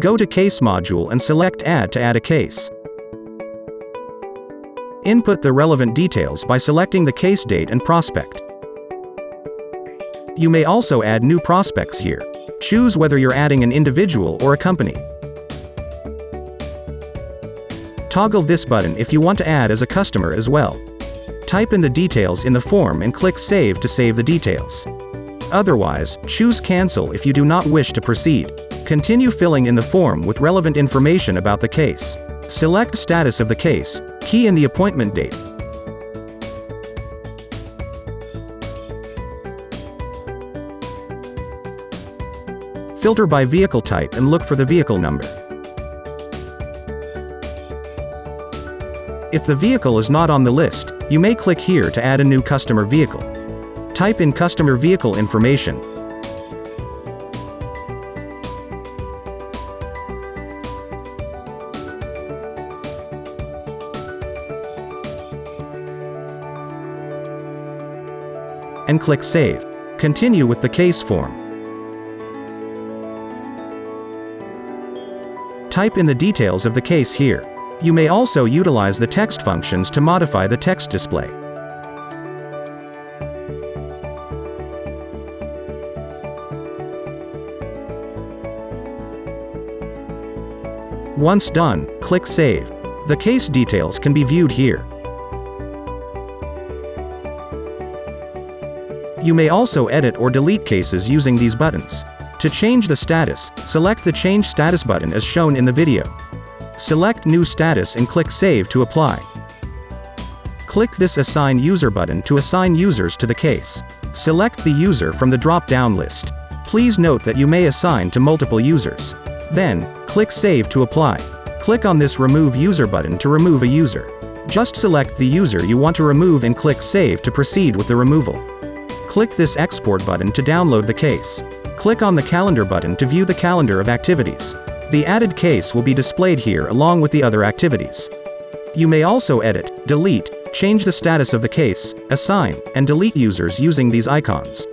Go to Case module and select Add to add a case. Input the relevant details by selecting the case date and prospect. You may also add new prospects here. Choose whether you're adding an individual or a company. Toggle this button if you want to add as a customer as well. Type in the details in the form and click Save to save the details. Otherwise, choose Cancel if you do not wish to proceed. Continue filling in the form with relevant information about the case. Select Status of the case, key in the appointment date. Filter by vehicle type and look for the vehicle number. If the vehicle is not on the list, you may click here to add a new customer vehicle. Type in customer vehicle information. And click Save. Continue with the case form. Type in the details of the case here. You may also utilize the text functions to modify the text display. Once done, click Save. The case details can be viewed here. You may also edit or delete cases using these buttons. To change the status, select the Change Status button as shown in the video. Select New Status and click Save to apply. Click this Assign User button to assign users to the case. Select the user from the drop-down list. Please note that you may assign to multiple users. Then, click Save to apply. Click on this Remove User button to remove a user. Just select the user you want to remove and click Save to proceed with the removal. Click this Export button to download the case. Click on the Calendar button to view the calendar of activities. The added case will be displayed here along with the other activities. You may also edit, delete, change the status of the case, assign, and delete users using these icons.